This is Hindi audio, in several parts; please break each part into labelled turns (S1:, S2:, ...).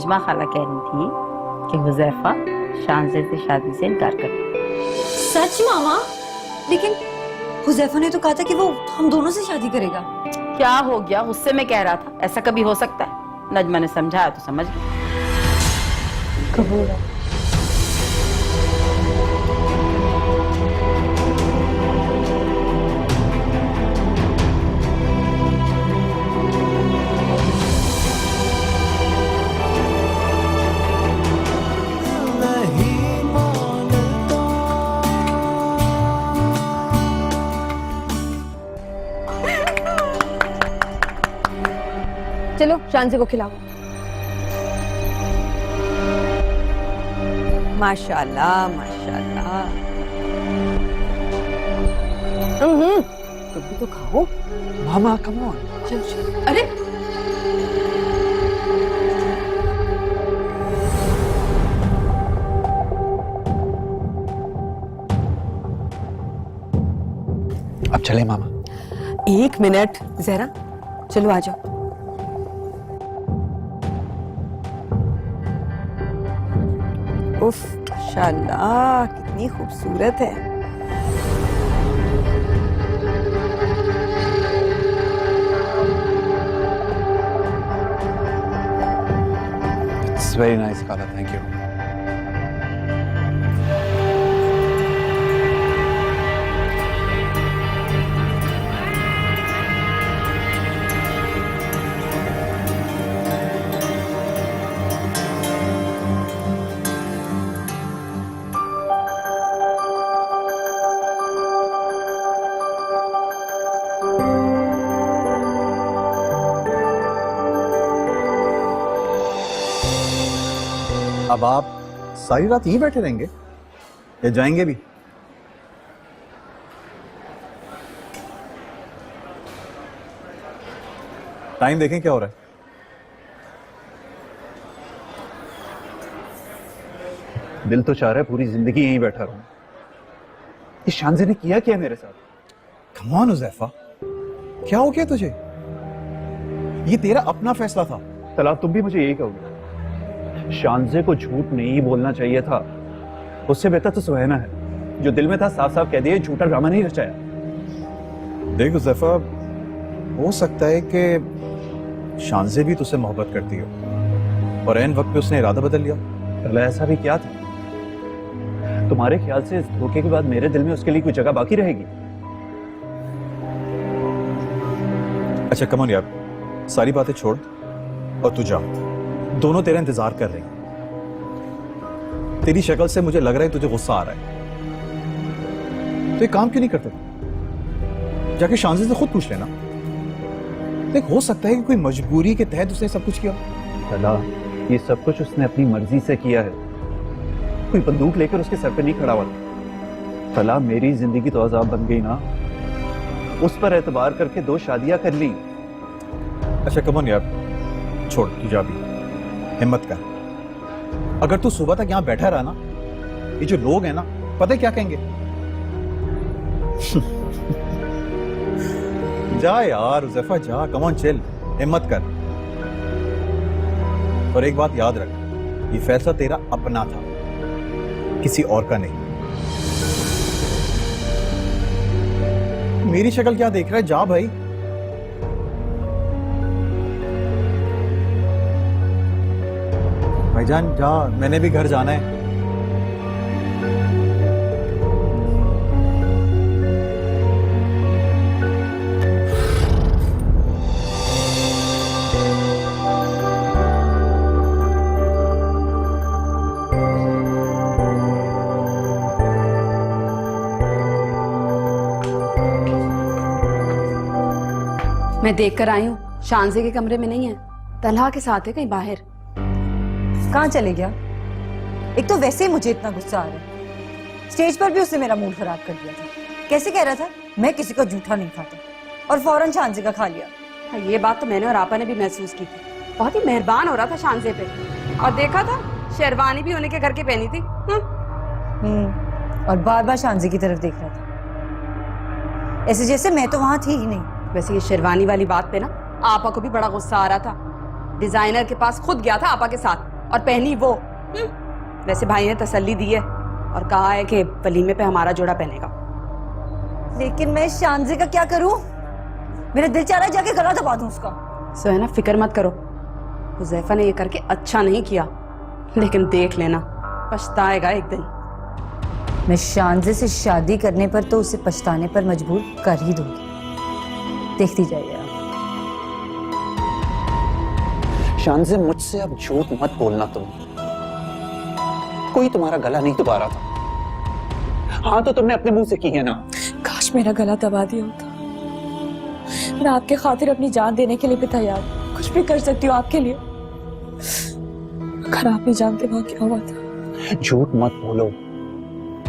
S1: नजमा खाला कह रही थी कि हुज़ैफा शानज़े से शादी से इनकार कर दिया।
S2: सच मामा? लेकिन हुज़ैफा ने तो कहा था कि वो हम दोनों से शादी करेगा।
S1: क्या हो गया? गुस्से में कह रहा था, ऐसा कभी हो सकता है? नजमा ने समझाया तो समझ गई।
S2: कबूल है।
S3: चलो शानज़े को खिलाओ।
S2: माशाल्लाह माशाल्लाह।
S3: तुम भी तो खाओ।
S4: मामा कम ऑन।
S3: चल चल। अरे
S4: अब चले मामा।
S3: 1 मिनट जहरा, चलो आ जाओ।
S2: उफ माशाल्लाह कितनी खूबसूरत है।
S4: It's very nice, Kala. Thank you.
S5: अब आप सारी रात यहीं बैठे रहेंगे या जाएंगे भी? टाइम देखें क्या हो रहा है। दिल तो चाह रहा है पूरी जिंदगी यहीं बैठा रहूं। ये शानज़े ने किया क्या मेरे साथ? कम ऑन हुज़ैफा, क्या हो गया तुझे? ये तेरा अपना फैसला था। तलाक तुम भी मुझे यही कहोगे? शानज़े को झूठ नहीं बोलना चाहिए था। उससे बेहतर तो सुहैना है, जो दिल में था साफ साफ कह दिया, झूठा ड्रामा नहीं रचाया। देख हुज़ैफा, हो सकता है कि शानज़े भी तुझसे मोहब्बत करती हो और ऐन वक्त पे उसने इरादा बदल लिया। पहले ऐसा भी क्या था? तुम्हारे ख्याल से इस धोखे के बाद मेरे दिल में उसके लिए कोई जगह बाकी रहेगी? अच्छा कम ऑन यार, सारी बातें छोड़ और तू जा। दोनों तेरा इंतजार कर रहे हैं। तेरी शक्ल से मुझे लग रहा है तुझे गुस्सा आ रहा है। तो एक काम क्यों नहीं करते? जाके शानज़े से खुद पूछ लेना। देख, हो सकता है कि कोई मजबूरी के तहत उसने सब कुछ किया। भला ये सब कुछ उसने अपनी मर्जी से किया है, कोई बंदूक लेकर उसके सर पे नहीं खड़ा हुआ। भला मेरी जिंदगी तो अजाब बन गई ना, उस पर एतबार करके 2 शादियां कर ली। अच्छा कम ऑन यार, छोड़, तू जा भी, हिम्मत कर। अगर तू सुबह तक यहां बैठा रहा ना, ये जो लोग हैं ना, पता है क्या कहेंगे? जा यार हुज़ैफा जा, कम ऑन चिल, हिम्मत कर। और एक बात याद रख, ये फैसला तेरा अपना था, किसी और का नहीं। मेरी शक्ल क्या देख रहा है? जा भाई। भाईजान जा, मैंने भी घर जाना है।
S3: मैं देख कर आई हूँ, शानज़े के कमरे में नहीं है, तलहा के साथ है कहीं बाहर।
S2: कहाँ चले गया? एक तो वैसे ही मुझे इतना गुस्सा आ रहा है। स्टेज पर भी उसने मेरा मूड खराब कर दिया था। कैसे कह रहा था मैं किसी का जूठा नहीं खाता, और फौरन शानज़े का खा लिया।
S3: हाँ, ये बात तो मैंने और आपा ने भी महसूस की थी। बहुत ही मेहरबान हो रहा था शानज़े पे, और देखा था शेरवानी भी उन्हीं के घर के पहनी थी।
S2: और बार बार शानज़े की तरफ देख रहा था, ऐसे जैसे मैं तो वहां थी ही नहीं।
S3: वैसे ये शेरवानी वाली बात पे ना आपा को भी बड़ा गुस्सा आ रहा था। डिजाइनर के पास खुद गया था आपा के साथ, और पहनी वो। वैसे भाई ने तसल्ली दी है और कहा है कि वलीमे पे हमारा जोड़ा पहनेगा।
S2: लेकिन मैं शानजे का क्या करूं? मेरा दिल चाह रहा है जाके गला दबा दूं उसका।
S3: सुहैना फिक्र मत करो, हुज़ैफा ने ये करके अच्छा नहीं किया, लेकिन देख लेना पछताएगा एक दिन।
S2: मैं शानजे से शादी करने पर तो उसे पछताने पर मजबूर कर ही दूंगी, देखती जाइए आप।
S5: शानजे, मुझसे अब झूठ मत बोलना तुम। कोई तुम्हारा गला नहीं दबा रहा था। हाँ तो तुमने अपने मुंह से की है ना।
S6: काश मेरा गला दबा दिया होता। मैं आपके खातिर अपनी जान देने के लिए भी तैयार हूं। कुछ भी कर सकती हूँ आपके लिए। अगर आप नहीं जानते वहां क्या हुआ था।
S5: झूठ मत बोलो,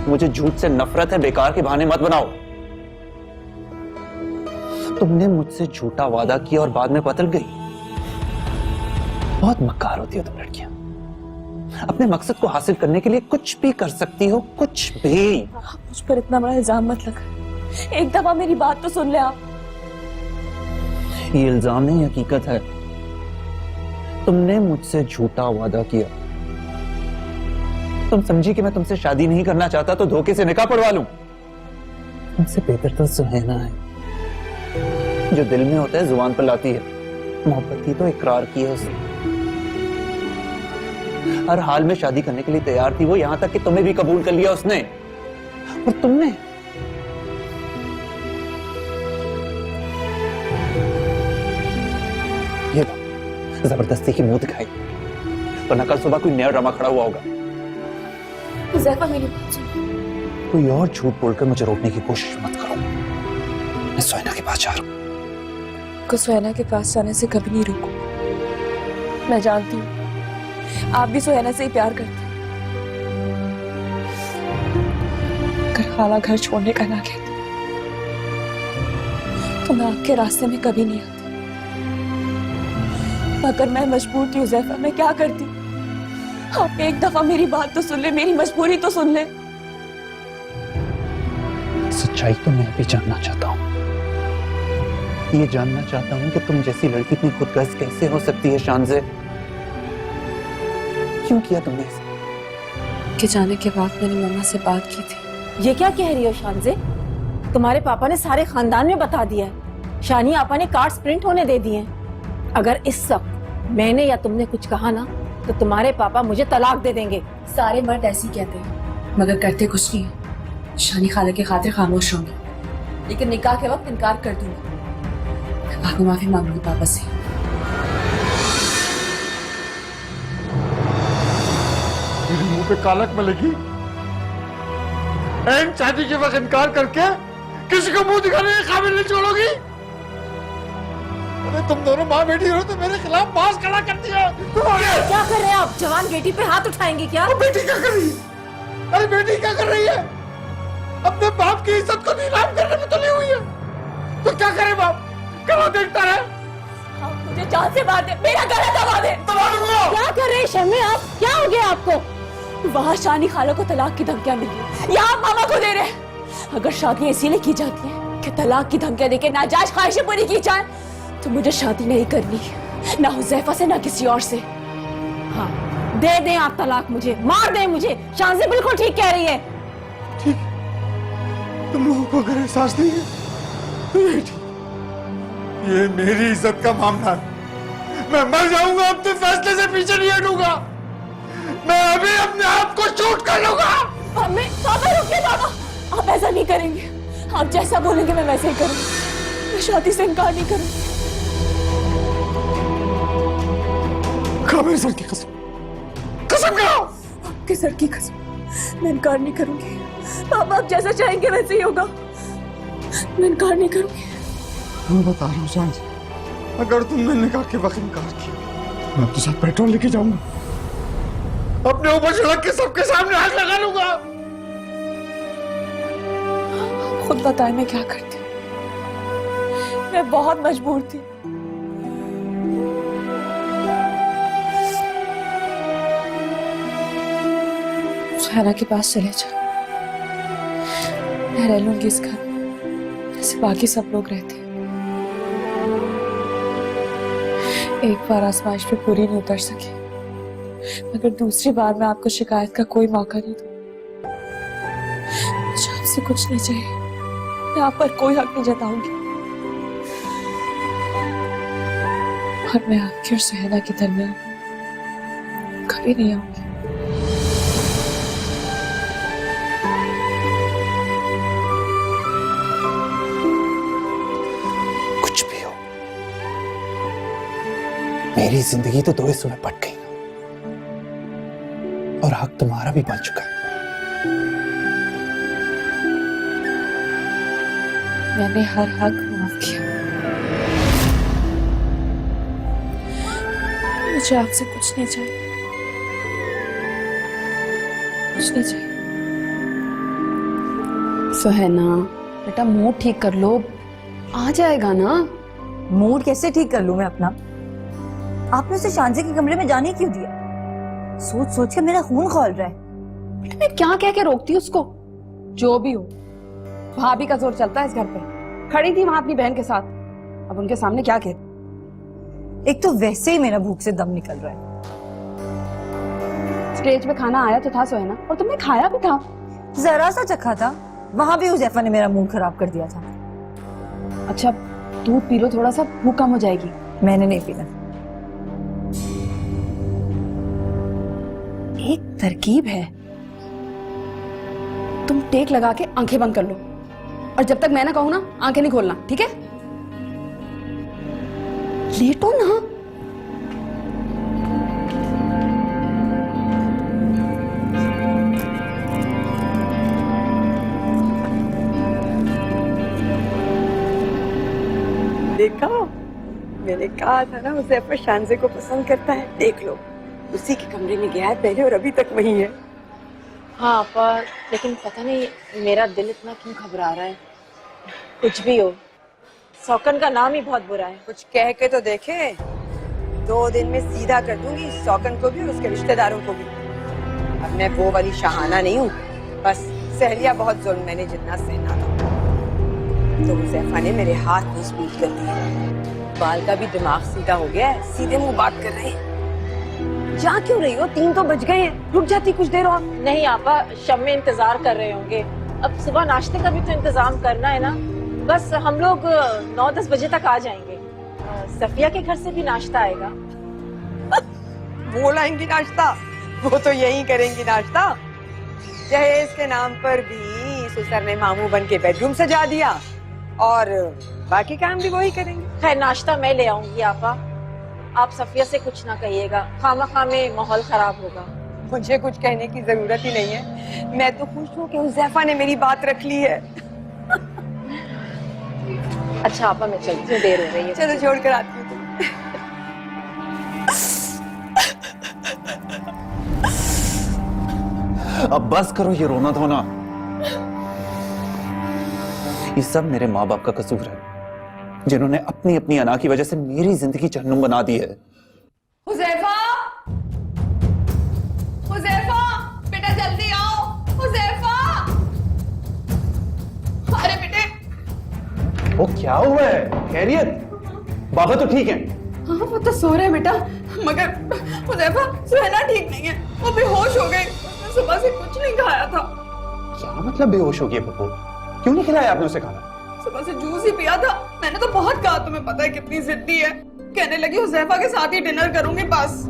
S5: मुझे झूठ से नफरत है। बेकार के बहाने मत बनाओ। तुमने मुझसे झूठा वादा किया और बाद में बदल गई। बहुत मक्कार होती हो तुम लड़कियां। अपने मकसद को हासिल करने के लिए कुछ भी कर सकती हो, कुछ भी।
S6: आप मुझ पर इतना बड़ा इल्जाम मत लगा। एक दफा मेरी बात तो सुन ले आप।
S5: ये इल्जाम नहीं, हकीकत है। तुमने मुझसे झूठा वादा किया। तुम समझी कि मैं तुमसे शादी नहीं करना चाहता तो धोखे से निकाह पढ़वा लूं। तुमसे बेहतर तो सुहैना है। जो दिल में होता है जुबान पर लाती है। मोहब्बत ही तो इकरार की है उसने। हर हाल में शादी करने के लिए तैयार थी वो, यहां तक कि तुम्हें भी कबूल कर लिया उसने। और तुमने ये जबरदस्ती की मुंह दिखाई, वरना कल सुबह कोई नया ड्रामा खड़ा हुआ होगा।
S6: हुज़ैफा मेरी बात सुन।
S5: कोई और झूठ बोलकर मुझे रोकने की कोशिश मत करो। मैं सुहैना के पास जा रहा हूं।
S6: को सुहैना के पास जाने से कभी नहीं रुकू। मैं जानती हूँ आप भी सुहैना से ही प्यार करते हैं। अगर खाला घर छोड़ने का ना कहती तो मैं आपके रास्ते में कभी नहीं आती। अगर मैं मजबूर थी हुज़ैफा, मैं क्या करती? आप एक दफा मेरी बात तो सुन ले, मेरी मजबूरी तो सुन ले।
S5: सच्चाई तो मैं भी जानना चाहता हूँ। ये जानना चाहता हूँ कि तुम जैसी लड़की इतनी खुदगर्ज कैसे हो सकती है शानजे? क्यों किया तुमने ऐसा?
S6: कि जाने के बाद मैंने मम्मा से बात की थी।
S7: ये क्या कह रही हो शानजे? तुम्हारे पापा ने सारे खानदान में बता दिया है। शानी आपा ने कार्ड्स प्रिंट होने दे दिए हैं। अगर इस वक्त मैंने या तुमने कुछ कहा ना तो तुम्हारे पापा मुझे तलाक दे देंगे।
S6: सारे मर्द ऐसे ही कहते हैं मगर करते कुछ नहीं है। शानी खाला की खातिर खामोश होंगी, लेकिन निकाह के वक्त इनकार कर दूंगी। मैं बाद में माफी मांगूंगी पापा से।
S8: मेरे मुंह पे कालक मलेगी। एन शादी के वक्त इनकार करके किसी को मुंह दिखाने के काबिल नहीं छोड़ोगी। अरे तुम दोनों माँ बेटी हो तो मेरे खिलाफ बात खड़ा कर दिया।
S7: क्या कर रहे हैं आप? जवान बेटी पे हाथ उठाएंगे क्या?
S8: बेटी क्या कर रही है? अरे बेटी क्या कर रही है? अपने बाप की इज्जत को नीलाम करने में तुली हुई है। तो क्या करे बाप? कहाँ देखता है?
S6: आप मुझे जान से मार दे, मेरा गला दबा दे।
S8: दबा दूंगा।
S7: क्या कर रहे हैं शम्मी आप? क्या हो गया आपको?
S6: वहाँ शानी खाला को तलाक की धमकियां मिली, यहाँ मामा को दे रहे। अगर शादी इसीलिए की जाती है कि तलाक की धमकियां देके नाजायज ख्वाहिशें पूरी की जाए, तो मुझे शादी नहीं करनी, ना हुज़ैफा से ना किसी और से।
S7: हाँ, दे दें आप तलाक, मुझे मार दें मुझे। शानजे बिल्कुल ठीक कह रही है।
S8: ठीक, तुम लोगों को अगर एहसास नहीं है तो ये ठीक। ये मेरी इज्जत का मामला है। मैं मर जाऊंगा, अपने फैसले से पीछे नहीं हटूंगा। मैं अभी अपने आप को शूट कर लूंगा।
S6: पापा रुकिए पापा, आप ऐसा नहीं करेंगे। आप जैसा बोलेंगे मैं वैसे ही करूंगी। मैं शादी से इनकार नहीं करूंगी।
S8: खा मेरे सर की कसम, कसम खाओ।
S6: आपके सर की कसम, मैं इनकार नहीं करूंगी। पापा आप जैसा चाहेंगे वैसे ही होगा। मैं इनकार नहीं करूंगी।
S8: मैं बता रहा हूँ शांति, अगर तुमने निकाह के वक्त इनकार किया, मैं आपके साथ पेट्रोल लेके जाऊंगा, अपने ऊपर सड़क के सबके सामने आग लगा लूंगा।
S6: खुद बताए मैं क्या करती। मैं बहुत मजबूर थी। सुहैना के पास चले जाओ, मैं रह लूंगी इस घर में जैसे बाकी सब लोग रहते हैं। एक बार आजमाइश पे पूरी नहीं उतर सकी, मगर दूसरी बार मैं आपको शिकायत का कोई मौका नहीं दूँ। मुझे आपसे कुछ नहीं चाहिए, मैं आप पर कोई हक नहीं जताऊंगी। और मैं आपकी और सुहेना के दरमियान कभी नहीं आऊंगी।
S5: कुछ भी हो, मेरी जिंदगी तो 2 हिस्सों में बट गई और हक तुम्हारा भी बन चुका है।
S6: मैंने हर हक माफ किया। मुझे आपसे कुछ नहीं चाहिए, कुछ नहीं चाहिए।
S3: सुहेना बेटा, मूड ठीक कर लो, आ जाएगा ना।
S2: मूड कैसे ठीक कर लूं मैं अपना? आपने उसे शांजे के कमरे में जाने क्यों दिया? सोच सोच के मेरा खून खौल रहा है।
S3: बेटा मैं क्या कह के रोकती हूँ उसको? जो भी हो, भाभी का जोर चलता है इस घर पे। खड़ी थी वहां अपनी बहन के साथ, अब उनके सामने क्या कहती?
S2: एक तो वैसे ही मेरा भूख से दम निकल रहा है।
S3: स्टेज पे खाना आया तो था सुहेना, और तुमने खाया भी था।
S2: जरा सा चखा था, वहां भी हुजैफा ने मेरा मूड खराब कर दिया था।
S3: अच्छा दूध पी लो थोड़ा सा, भूख कम हो जाएगी।
S2: मैंने नहीं पीना।
S3: एक तरकीब है, तुम टेक लगा के आंखें बंद कर लो, और जब तक मैं ना कहूं ना आंखें नहीं खोलना, ठीक है? लेटो ना।
S9: देखा, मैंने कहा था ना हुज़ैफा शांजे को पसंद करता है। देख लो, उसी के कमरे में गया है पहले और अभी तक वही है।
S7: हाँ पर लेकिन पता नहीं मेरा दिल इतना क्यों घबरा रहा है। कुछ भी हो, सौकन का नाम ही बहुत बुरा है।
S9: कुछ कह के तो देखे, 2 दिन में सीधा कर दूंगी सौकन को भी और उसके रिश्तेदारों को भी। अब मैं वो वाली शहाना नहीं हूँ, बस सहलिया बहुत जुल्म मैंने जितना सहना था, तो हुज़ैफा ने मेरे हाथ में स्पीच कर दी। बाल का भी दिमाग सीधा हो गया है, सीधे मुंह बात कर रहे हैं। जा क्यों रही हो? 3 तो बज गए हैं, रुक जाती कुछ देर और।
S7: नहीं आपा, शम्मी इंतजार कर रहे होंगे। अब सुबह नाश्ते का भी तो इंतजाम करना है ना। बस हम लोग 9-10 बजे तक आ जाएंगे। सफिया के घर से भी नाश्ता आएगा।
S9: वो लाएंगी नाश्ता? वो तो यही करेंगी नाश्ता। जहेज के नाम पर भी सुसर ने मामू बन के बेडरूम सजा दिया, और बाकी काम भी वही करेंगे।
S7: खैर नाश्ता मैं ले आऊंगी आपा, आप सफिया से कुछ ना कहिएगा, खामा में माहौल खराब होगा।
S9: मुझे कुछ कहने की जरूरत ही नहीं है, मैं तो खुश हूँ कि हुज़ैफा ने मेरी बात रख ली है।
S7: अच्छा आपा मैं चलती हूँ, देर हो रही है।
S9: चलो छोड़ कर आती हूँ।
S5: अब बस करो ये रोना धोना। ये सब मेरे माँ बाप का कसूर है, जिन्होंने अपनी अपनी अना की वजह से मेरी जिंदगी जहन्नुम बना दी है।
S3: हुज़ैफा, हुज़ैफा, बेटा जल्दी आओ। हुज़ैफा, अरे बेटे।
S5: वो क्या हुआ है? खैरियत? बाबा तो ठीक है?
S3: हाँ वो तो सो रहे बेटा, मगर हुज़ैफा सुहेना ठीक नहीं है, वो बेहोश हो गई। उसने सुबह से कुछ नहीं खाया था।
S5: क्या मतलब बेहोश हो गई पप्पू? क्यों नहीं खिलाया आपने उसे खाना?
S3: सुबह से जूस ही पिया था। मैंने तो बहुत कहा, तुम्हें पता है कितनी जिद्दी है। कहने लगी हुज़ैफा के साथ ही डिनर करूंगी बस।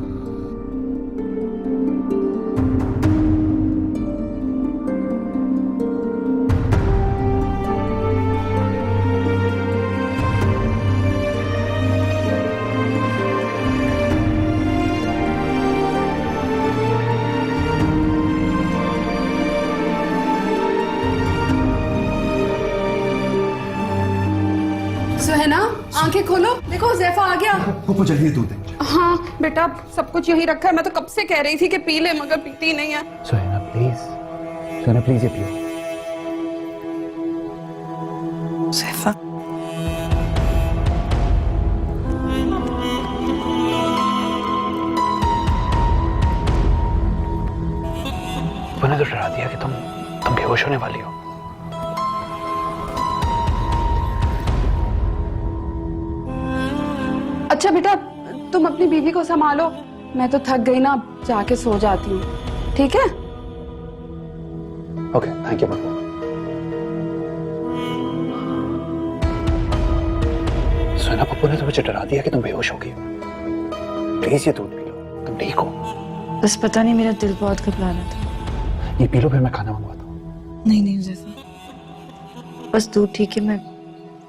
S3: सुहेना आंखें खोलो, देखो हुज़ैफा आ गया।
S5: पप्पू जल्दी दूध दे मुझे।
S3: हाँ बेटा सब कुछ यही रखा है, मैं तो कब से कह रही थी कि पी ले, मगर पीती नहीं है।
S5: सुहेना प्लीज, सुहेना प्लीज ये पियो।
S9: हुज़ैफा,
S5: मैंने तो डरा दिया कि तुम बेहोश होने वाली हो।
S3: अच्छा बेटा तुम अपनी बीवी को संभालो, मैं तो थक गई ना, जाके सो जाती हूँ, ठीक है?
S4: Okay thank you Pappu. सोना पप्पू ने तो मुझे डरा दिया कि तुम बेहोश हो गई हो। प्लीज ये दूध पी लो, तुम ठीक हो।
S2: बस पता नहीं मेरा दिल बहुत घबरा रहा था।
S4: ये पी लो फिर मैं खाना मंगवाता हूँ।
S2: नहीं नहीं हुज़ैफा, बस दूध ठीक है, मैं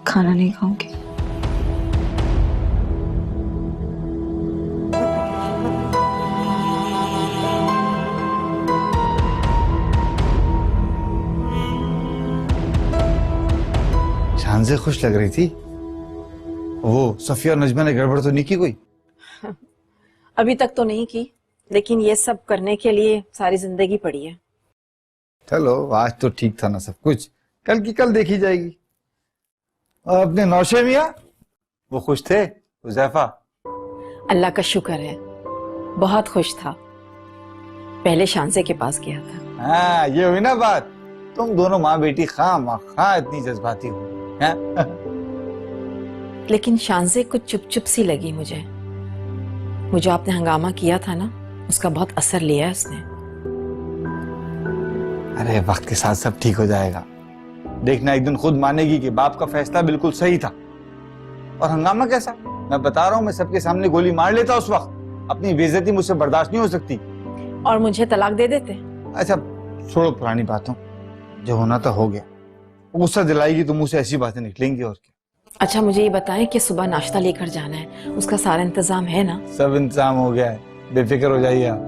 S2: खाना नहीं खाऊंगी।
S8: शान से खुश लग रही थी। वो सफिया और नजमा ने गड़बड़ तो नहीं की कोई?
S7: अभी तक तो नहीं की, लेकिन ये सब करने के लिए सारी जिंदगी पड़ी है।
S8: चलो आज तो ठीक था ना सब कुछ, कल की कल देखी जाएगी। और अपने नौशे मियां वो खुश थे हुज़ैफा?
S7: अल्लाह का शुक्र है, बहुत खुश था। पहले शांसे के पास गया था।
S8: हाँ ये हुई ना बात, तुम दोनों माँ बेटी खां इतनी जज्बाती हो हैं?
S7: लेकिन शांसे कुछ चुप चुप सी लगी मुझे। वो जो आपने हंगामा किया था ना, उसका बहुत असर लिया है उसने।
S8: अरे वक्त के साथ सब ठीक हो जाएगा, देखना एक दिन खुद मानेगी कि बाप का फैसला बिल्कुल सही था। और हंगामा कैसा, मैं बता रहा हूँ, मैं सबके सामने गोली मार लेता उस वक्त। अपनी बेइज्जती मुझसे बर्दाश्त नहीं हो सकती।
S7: और मुझे तलाक दे देते।
S8: अच्छा छोड़ो पुरानी बातों, जो होना था हो गया। गुस्सा दिलाएगी तो मुंह से ऐसी बातें निकलेंगी और क्या।
S7: अच्छा मुझे ये बताएं कि सुबह नाश्ता लेकर जाना है, उसका सारा इंतजाम है ना?
S8: सब इंतजाम हो गया है, बेफिक्र हो जाइए आप।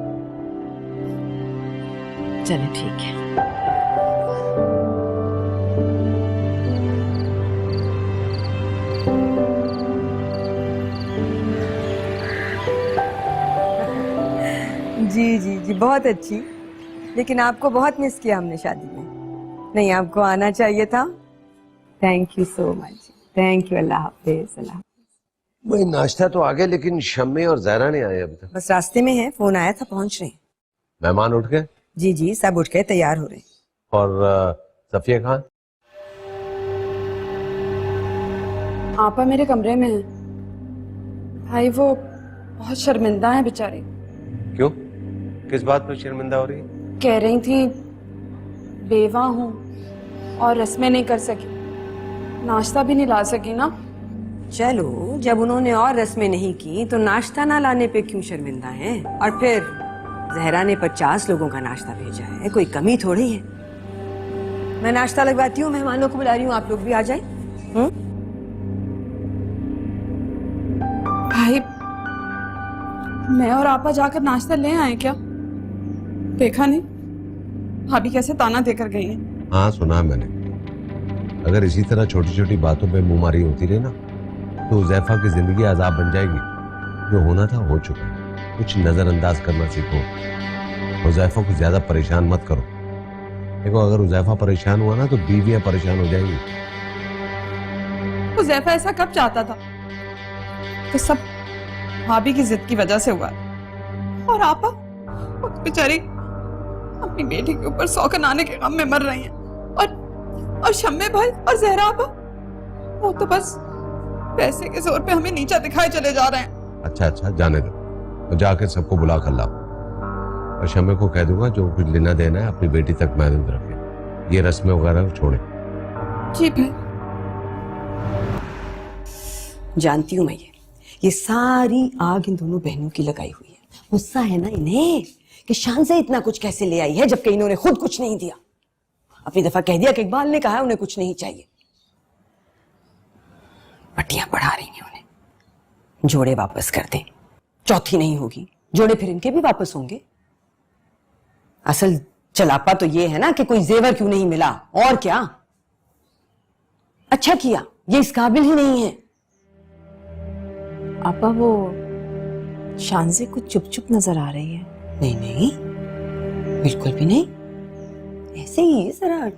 S7: चले ठीक है।
S9: जी जी जी, बहुत अच्छी। लेकिन आपको बहुत मिस किया हमने शादी में। नहीं, आपको आना चाहिए था। Thank you so much. Thank you. अल्लाह हाफिज। अल्लाह हाफिज।
S10: वही नाश्ता तो आ गया, लेकिन शम्मी और ज़हरा नहीं आए अभी तक।
S9: बस रास्ते में है, फोन आया था, पहुंच रहे हैं।
S10: मेहमान उठ गए?
S9: जी जी, सब उठ गए, तैयार हो रहे हैं।
S10: और सफिया खान?
S3: आपा मेरे कमरे में है। भाई वो बहुत शर्मिंदा है बेचारी।
S10: क्यों, किस बात पर शर्मिंदा हो रही है?
S3: कह रही थी बेवा हूँ और रस्में नहीं कर सकी, नाश्ता भी नहीं ला सकी ना।
S9: चलो, जब उन्होंने और रस्में नहीं की तो नाश्ता ना लाने पे क्यों शर्मिंदा हैं? और फिर जहरा ने 50 लोगों का नाश्ता भेजा है, कोई कमी थोड़ी है। मैं नाश्ता लगवाती हूँ, मेहमानों को बुला रही हूँ, आप लोग भी आ जाएं।
S3: भाई मैं और आपा जाकर नाश्ता ले आए क्या? देखा नहीं भाभी कैसे ताना देकर गई है।
S10: हाँ सुना मैंने। अगर इसी तरह छोटी छोटी बातों पे मुंहमारी होती रही ना, तो हुज़ैफा की जिंदगी अजाब बन जाएगी। जो होना था हो चुका, कुछ नजरअंदाज करना सीखो। हुज़ैफा को ज्यादा परेशान मत करो। देखो, अगर हुज़ैफा परेशान हुआ ना तो बीवियां परेशान हो जाएंगी।
S3: हुज़ैफा ऐसा कब चाहता था? तो सब भाभी की जिद की वजह से हुआ। और आपा वो बेचारी अपनी बेटी के ऊपर सौकन आने के गम में मर रही हैं। और शम्मे भाई और जहरा आपा वो तो बस पैसे के जोर पे हमें नीचा दिखाए चले जा रहे हैं।
S10: अच्छा जाने दो, तो जाकर सबको बुला कर लाओ। और शम्मे को कह दूंगा जो कुछ लेना देना है अपनी बेटी तक महदूद रखे, ये रस्में वगैरह छोड़े।
S3: जी भाई।
S9: जानती हूँ मैं, ये सारी आग इन दोनों बहनों की लगाई हुई है। गुस्सा है ना इन्हें कि शान से इतना कुछ कैसे ले आई है, जबकि इन्होंने खुद कुछ नहीं दिया। अपनी दफा कह दिया कि इकबाल ने कहा उन्हें कुछ नहीं चाहिए। पट्टियां पढ़ा रही हैं उन्हें, जोड़े वापस कर दें। चौथी नहीं होगी, जोड़े फिर इनके भी वापस होंगे। असल चलापा तो ये है ना कि कोई जेवर क्यों नहीं मिला, और क्या। अच्छा किया, ये इस काबिल ही नहीं है।
S7: आपा वो शान से कुछ चुप चुप नजर आ रही है।
S9: नहीं नहीं, बिल्कुल भी नहीं, ऐसे ही जरा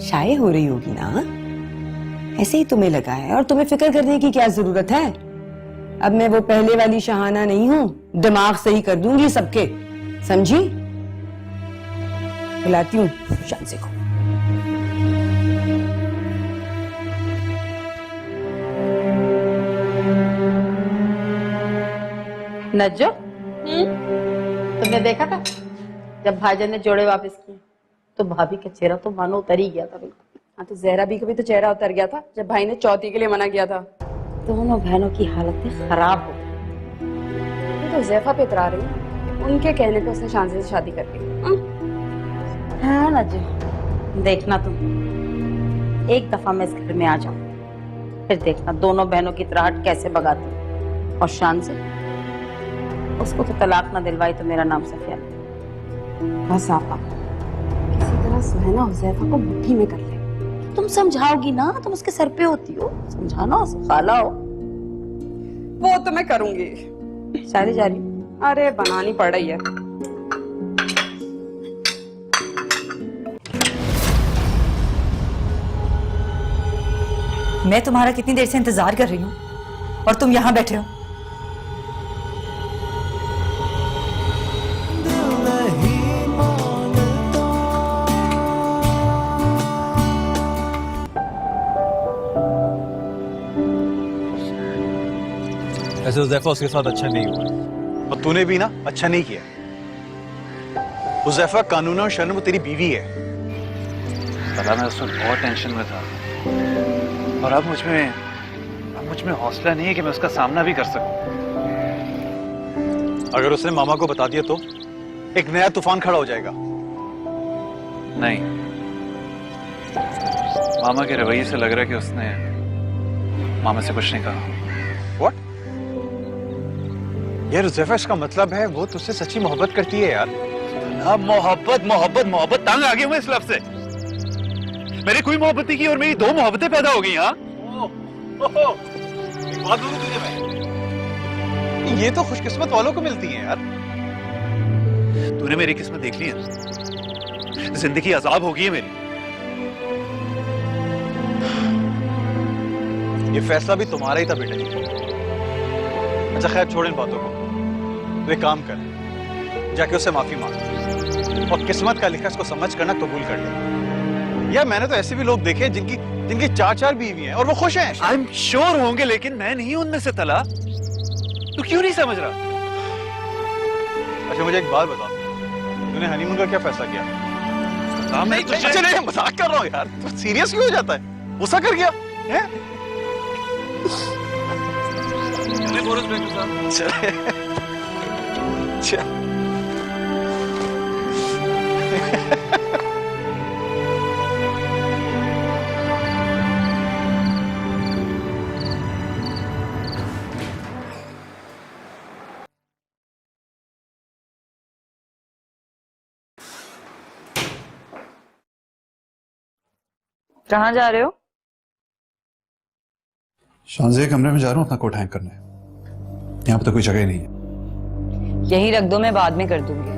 S9: शाये हो रही होगी ना, ऐसे ही तुम्हें लगा है। और तुम्हें फिक्र करने की क्या जरूरत है? अब मैं वो पहले वाली शहाना नहीं हूं, दिमाग सही कर दूंगी सबके, समझी? बुलाती हूँ शांसे को।
S1: नज्जो, तो तुमने देखा था जब भाईजान ने जोड़े वापस किए तो भाभी का चेहरा तो मानो उतर ही गया था बिल्कुल।
S11: हाँ तो जहरा भी का भी तो चेहरा उतर गया था जब भाई ने चौथी के लिए मना किया था।
S1: दोनों बहनों की हालतें खराब हो गई।
S11: मैं तो जैफा पे इतरा रही हूँ, उनके कहने पे उसने शांति से शादी कर ली।
S1: हाँ ना जी, देखना तुम एक दफा मैं इस घर में आ जाऊं फिर देखना दोनों बहनों की तराहट कैसे भगाती हूं। और शान से उसको तो तलाक ना दिलवाई तो मेरा नाम सफिया नहीं।
S11: बस आपा किसी तरह सुहैना और जैफा को मुट्ठी में कर ले।
S1: तुम समझाओगी ना, तुम उसके सर पे होती हो, समझाना उसे, खाला हो।
S11: वो तो मैं करूंगी।
S1: सारी जा रही
S11: अरे बनानी पड़ रही है।
S2: मैं तुम्हारा कितनी देर से इंतजार कर रही हूँ और तुम यहाँ बैठे हो।
S5: ऐसे हुज़ैफा उसके साथ अच्छा नहीं हुआ
S4: और तूने भी ना अच्छा नहीं किया। हुज़ैफा कानून और शर्म वो तेरी बीवी है।
S5: साला मैं उस वक्त बहुत टेंशन में था और अब मुझ में हौसला नहीं है कि मैं उसका सामना भी कर सकूं।
S4: अगर उसने मामा को बता दिया तो एक नया तूफान खड़ा हो जाएगा।
S5: नहीं, मामा के रवैये से लग रहा है कि उसने मामा से कुछ नहीं कहा।
S4: व्हाट? यार हुज़ैफा, इसका मतलब है वो तुझसे सच्ची मोहब्बत करती है यार।
S5: अब मोहब्बत मोहब्बत मोहब्बत तंग आ गई हूं इस लफ्ज़ से। मेरी कोई मोहब्बत नहीं की और मेरी दो मोहब्बतें पैदा हो गई। हाँ,
S4: एक बात बोलूं तुझे मैं, ये तो खुशकिस्मत वालों को मिलती है यार।
S5: तूने मेरी किस्मत देख ली है, जिंदगी अजाब हो गई है मेरी।
S4: ये फैसला भी तुम्हारा ही था बेटे। अच्छा खैर छोड़ इन बातों को, तू एक काम कर, जाके उससे माफी मांग और किस्मत का लिखा इसको समझ करना कबूल कर ले। यार मैंने तो ऐसे भी लोग देखे जिनकी चार बीवी हैं और वो खुश हैं।
S5: आई एम श्योर होंगे, लेकिन मैं नहीं उनमें से तला। तू क्यों नहीं समझ रहा?
S4: अच्छा मुझे एक बात बता, तूने हनीमून का क्या फैसला किया?
S5: मैं तुझे
S4: अच्छा नहीं, मजाक कर रहा हूँ यार। तू सीरियस क्यों हो जाता है? गुस्सा कर गया है? चले चल।
S1: कहाँ जा रहे हो?
S5: शानज़े के कमरे में जा रहा हूँ अपना कोट हैंग करने। यहाँ पे तो कोई जगह नहीं है।
S2: यही रख दो, मैं बाद में कर दूंगी।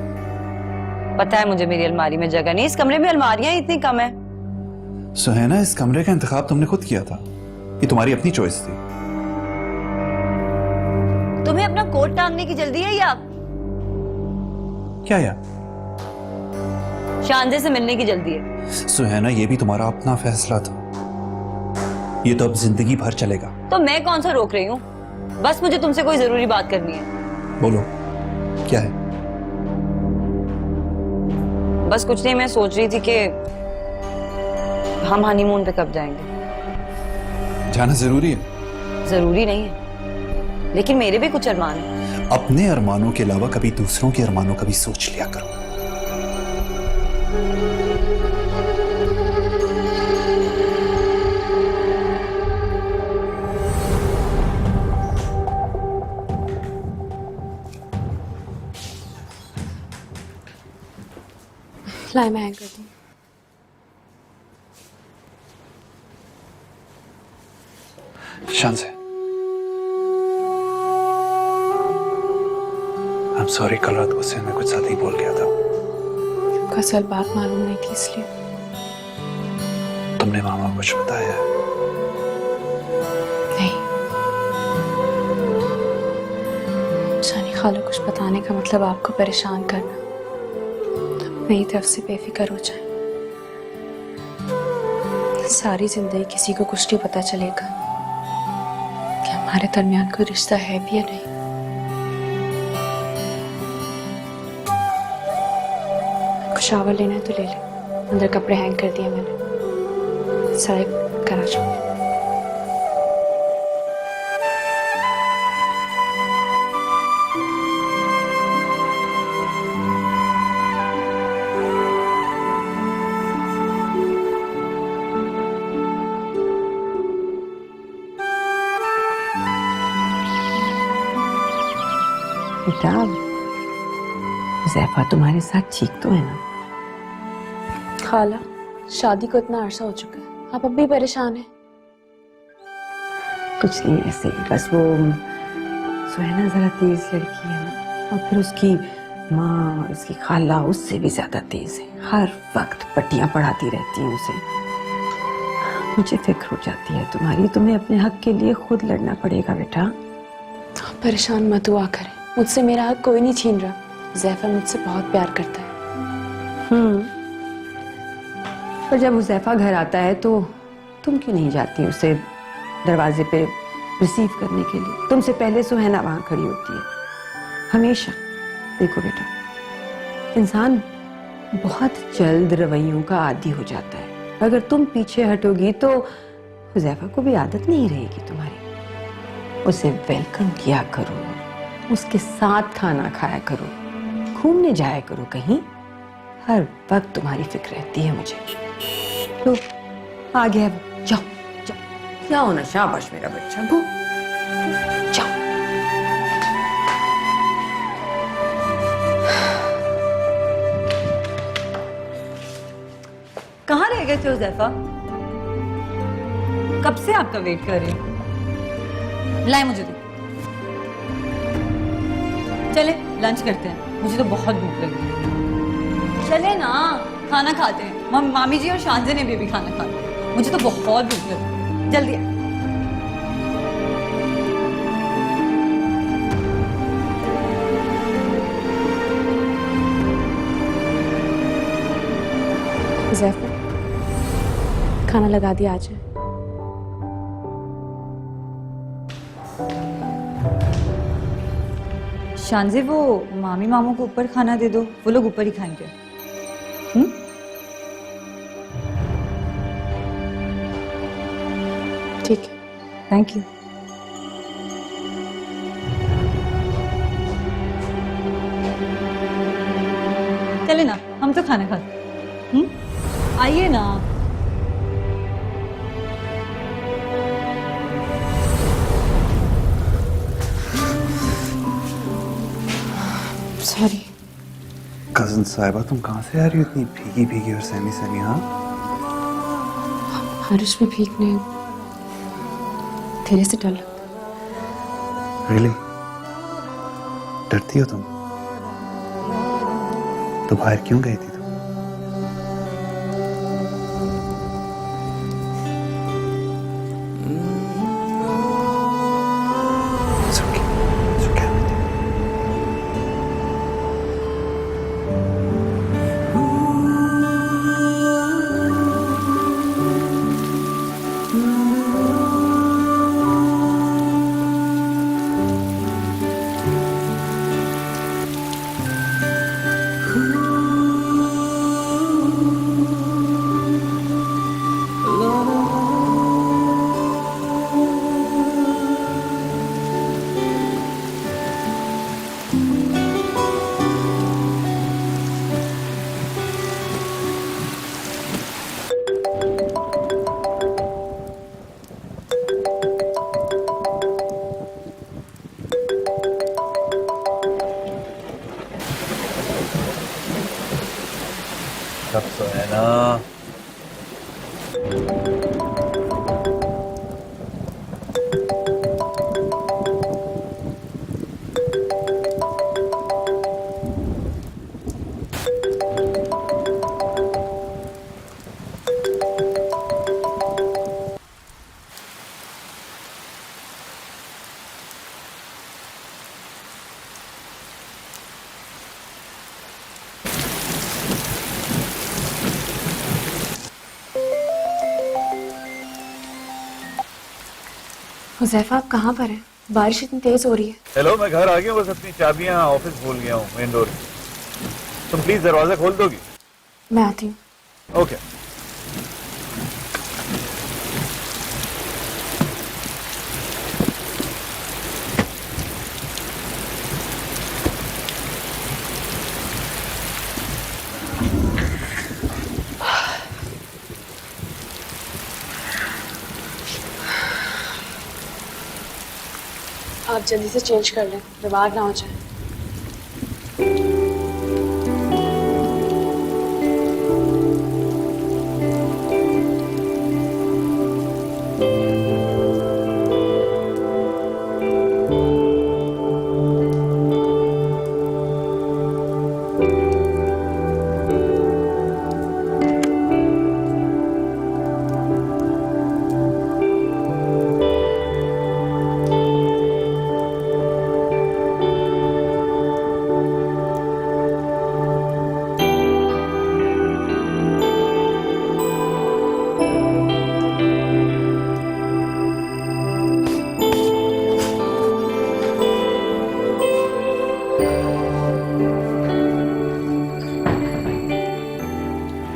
S2: पता है मुझे मेरी अलमारी में जगह नहीं, इस कमरे में अलमारियां इतनी कम है।
S5: सुहैना, इस कमरे का इंतखाब तुमने खुद किया था, ये तुम्हारी अपनी चॉइस थी।
S2: तुम्हें अपना कोट टांगने की जल्दी है या
S5: क्या यार?
S2: शानज़े से मिलने की जल्दी है?
S5: सुहैना, ये भी तुम्हारा अपना फैसला था, ये तो अब जिंदगी भर चलेगा।
S2: तो मैं कौन सा रोक रही हूँ? बस मुझे तुमसे कोई जरूरी बात करनी है।
S5: बोलो क्या है?
S2: बस कुछ नहीं, मैं सोच रही थी कि हम हनीमून पे कब जाएंगे।
S5: जाना जरूरी है?
S2: जरूरी नहीं है, लेकिन मेरे भी कुछ अरमान हैं।
S5: अपने अरमानों के अलावा कभी दूसरों के अरमानों का भी सोच लिया करो।
S11: लाए मैं हैंग कर दूं।
S5: शान से I'm sorry, कल रात गुस्से में कुछ ज्यादा ही बोल गया था।
S11: आपको असल बात मालूम नहीं थी इसलिए।
S5: तुमने मामा को कुछ बताया है?
S11: नहीं, शानी खाला कुछ बताने का मतलब आपको परेशान करना। मेरी तरफ से बेफिक्र हो जाए। सारी जिंदगी किसी को कुछ नहीं पता चलेगा कि हमारे दरमियान कोई रिश्ता है भी या नहीं। शावर लेना है तो ले ले, अंदर कपड़े हैंग कर दिए मैंने, सारे करा जाऊंगी।
S9: बेटा ज़ैफ़ा तुम्हारे साथ ठीक तो है ना?
S11: खाला, शादी को इतना अरसा हो चुका है, आप अब भी परेशान हैं?
S9: कुछ नहीं, ऐसे ही बस वो सुहाना जरा तेज लड़की है ना, और फिर उसकी माँ और उसकी खाला उससे भी ज्यादा तेज है, हर वक्त पट्टियां पढ़ाती रहती हैं उसे। मुझे फिक्र हो जाती है तुम्हारी, तुम्हें अपने हक के लिए खुद लड़ना पड़ेगा बेटा।
S11: आप परेशान मत हुआ करें, मुझसे मेरा हक कोई नहीं छीन रहा। ज़ैफ़ा मुझसे बहुत प्यार करता है।
S9: पर जब हुज़ैफा घर आता है तो तुम क्यों नहीं जाती उसे दरवाजे पे रिसीव करने के लिए? तुमसे पहले सुहाना वहां खड़ी होती है हमेशा। देखो बेटा, इंसान बहुत जल्द रवैयों का आदी हो जाता है। अगर तुम पीछे हटोगी तो हुज़ैफा को भी आदत नहीं रहेगी तुम्हारी। उसे वेलकम किया करो, उसके साथ खाना खाया करो, घूमने जाया करो कहीं। हर वक्त तुम्हारी फिक्र रहती है मुझे। तो आ गया, जाओ जाओ जाओ ना, शाबाश मेरा बच्चा, गो जाओ।
S2: कहाँ रह गए थे हुज़ैफा? कब से आपका वेट कर रही हूँ। लाए मुझे दो। चले लंच करते हैं, मुझे तो बहुत भूख लगी है। चले ना, खाना खाते हैं। मामी जी और शांजे ने भी खाना खाया। मुझे तो बहुत भूख लगी, जल्दी आ।
S11: ज़ैफ़ा, खाना लगा दिया, आ जाए।
S2: शांजे, वो मामी मामू को ऊपर खाना दे दो, वो लोग ऊपर ही खाएंगे।
S11: ठीक है।
S2: Thank you. चले ना, हम तो खाना खाते। आइए ना।
S11: सॉरी।
S5: कजन साहिबा, तुम कहाँ से आ रही हो इतनी भीगी भीगी और सहमी सहमी? हाँ,
S11: बारिश में भीगने तेरे से डर लगता।
S5: रियली? डरती हो तुम? तो बाहर क्यों गई थी तुम? It's okay. It's okay, I'm with you. सब तो है ना।
S11: हुज़ैफा, आप कहाँ पर हैं? बारिश इतनी तेज हो रही है।
S5: हेलो, मैं घर आ गया हूँ, बस अपनी चाबियां ऑफिस भूल गया हूँ मेन डोर। तुम प्लीज दरवाजा खोल दोगी?
S11: मैं आती हूँ।
S4: ओके।
S11: आप जल्दी से चेंज कर लें, बीमार ना हो जाए।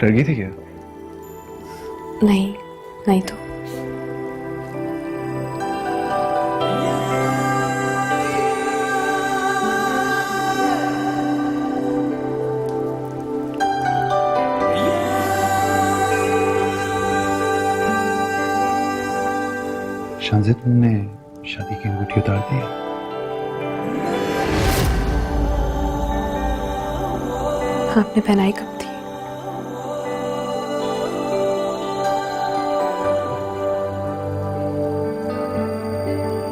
S5: डर गई थी क्या?
S11: नहीं, नहीं तो।
S5: शांजे, तुमने शादी की अंगूठी उतार दी है?
S11: आपने पहनाई कब थी?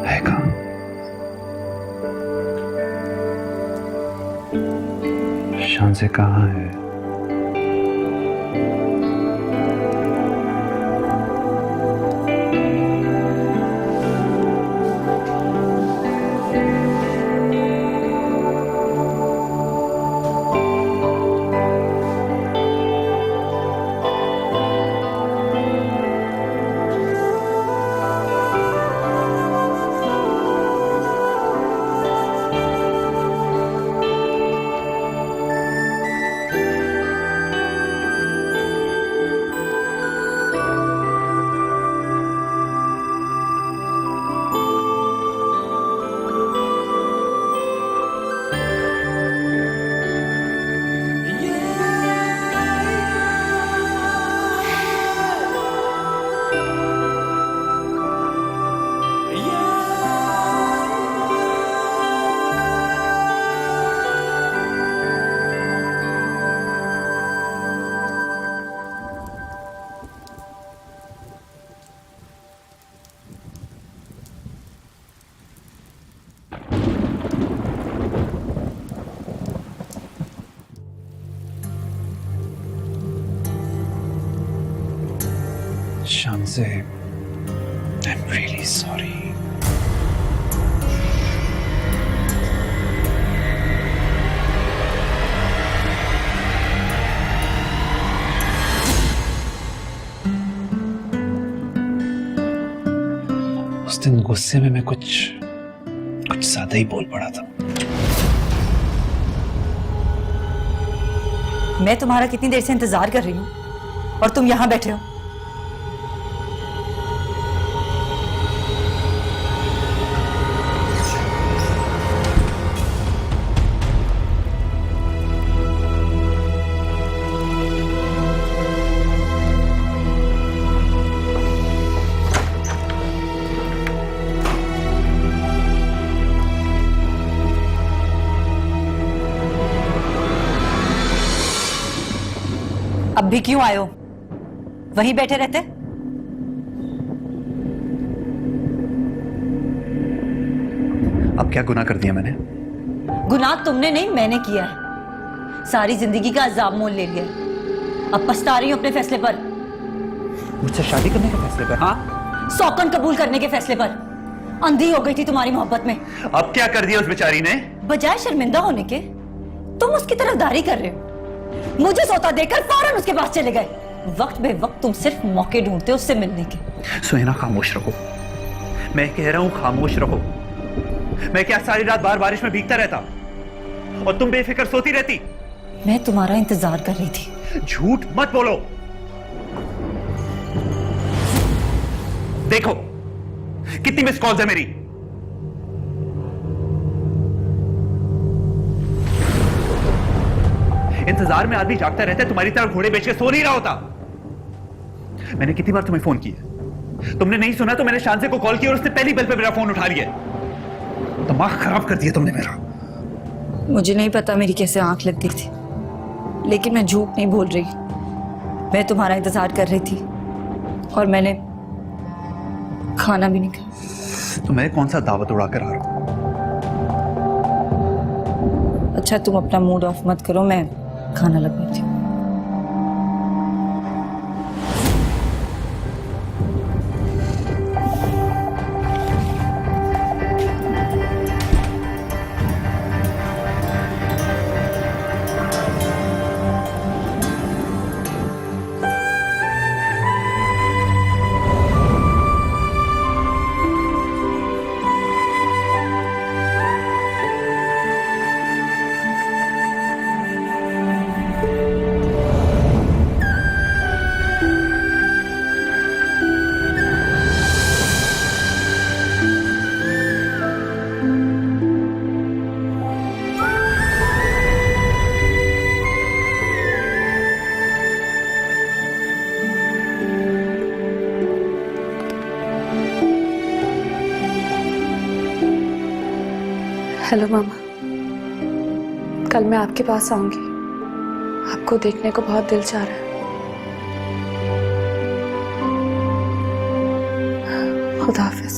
S5: है कहाँ? शांजे कहाँ है? Shanze, I'm really sorry. उस दिन गुस्से में मैं कुछ ज्यादा ही बोल पड़ा था।
S2: मैं तुम्हारा कितनी देर से इंतजार कर रही हूँ और तुम यहाँ बैठे हो। अब भी क्यों आए हो? वहीं बैठे रहते।
S5: अब क्या गुनाह कर दिया मैंने?
S2: गुनाह तुमने नहीं, मैंने किया है। सारी जिंदगी का अजाब मोल ले लिया है। अब पछता रही हूं अपने फैसले पर।
S5: मुझसे शादी करने के फैसले पर? हाँ,
S2: सौकन कबूल करने के फैसले पर। अंधी हो गई थी तुम्हारी मोहब्बत में।
S5: अब क्या कर दिया उस बेचारी ने?
S2: बजाय शर्मिंदा होने के तुम उसकी तरफदारी कर रहे हो। मुझे सौता देकर फौरन उसके पास चले गए। वक्त बे वक्त तुम सिर्फ मौके ढूंढते हो उससे मिलने के।
S5: सुनैना, खामोश रहो। मैं कह रहा हूं खामोश रहो। मैं क्या सारी रात बाहर बारिश में भीगता रहता और तुम बेफिक्र सोती रहती?
S2: मैं तुम्हारा इंतजार कर रही थी।
S5: झूठ मत बोलो। देखो कितनी मिस कॉल्स है मेरी। इंतजार में आदमी जागता रहता है, तुम्हारी तरह घोड़े बेच के सो नहीं रहा होता। मैंने कितनी बार तुम्हें फोन किया, तुमने नहीं सुना तो मैंने शांसे को कॉल किया और उसने पहली बेल पे मेरा फोन उठा लिया। दिमाग खराब कर दिया तुमने मेरा।
S2: मुझे नहीं पता मेरी कैसे आंख लग गई थी, लेकिन मैं झूठ नहीं बोल रही। मैं तुम्हारा इंतजार कर रही थी और मैंने खाना भी नहीं खाया।
S5: तो मैं कौन सा दावत उड़ाकर आ रहा हूं?
S2: अच्छा तुम अपना मूड ऑफ मत करो, मैं खाना लगवाती हूँ।
S11: हेलो मामा, कल मैं आपके पास आऊंगी। आपको देखने को बहुत दिल चाह रहा है। खुदा हाफिज।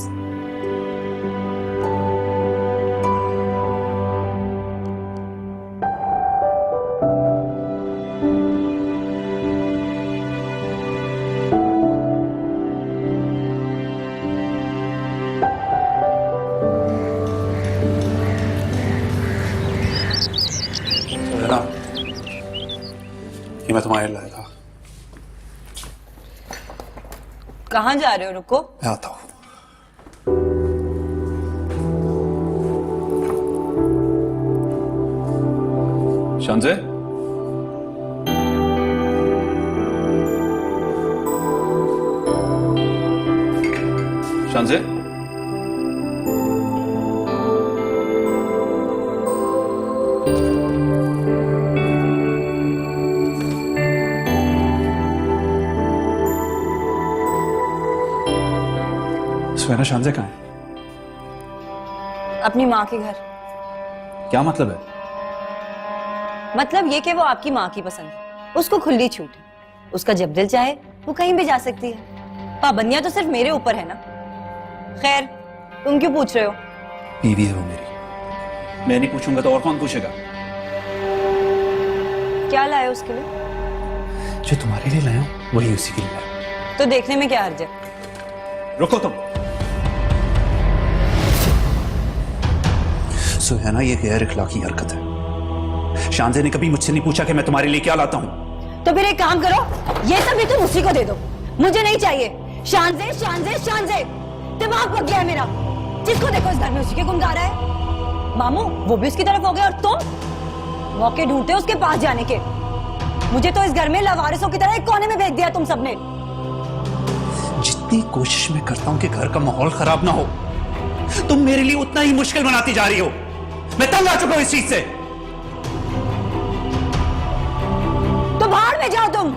S5: ये मैं तुम्हारे लाया था।
S2: कहाँ जा रहे हो? रुको,
S5: मैं आता हूं। शांजे, शांजे, सुनैना शांजे कहाँ है?
S2: अपनी माँ के घर।
S5: क्या मतलब है?
S2: मतलब ये कि वो आपकी माँ की पसंद है, उसको खुली छूट है। उसका जब दिल चाहे वो कहीं भी जा सकती है। पाबंदियां तो सिर्फ मेरे ऊपर है ना। खैर, तुम क्यों पूछ रहे हो?
S5: बीवी है वो मेरी। मैं नहीं पूछूंगा तो और कौन पूछेगा?
S2: क्या लाए उसके लिए?
S5: जो तुम्हारे लिए लाया हूं वही उसी के लिए लाया।
S2: तो देखने में क्या हर्ज है?
S5: रुको तुम। सुनैना, ये गैर इखलाकी हरकत है। शांजे ने कभी मुझसे नहीं पूछा कि मैं तुम्हारे लिए क्या लाता हूं।
S2: तो फिर एक काम करो, ये सब भी तुम उसी को दे दो, मुझे नहीं चाहिए। शांजे शांजे शांजे, दिमाग पक गया है मेरा। जिसको देखो इस घर में उसी के गुण गा रहा है। मामू वो भी उसकी तरफ हो गए और तुम मौके ढूंढते हो उसके पास जाने के। मुझे तो इस घर में लवारिसों की तरह एक कोने में भेज दिया तुम सबने।
S5: जितनी कोशिश मैं करता हूं कि घर का माहौल खराब ना हो, तुम मेरे लिए उतना ही मुश्किल बनाती जा रही हो। मैं तंग आ चुका हूं इस चीज से।
S2: तो बाहर में जाओ तुम।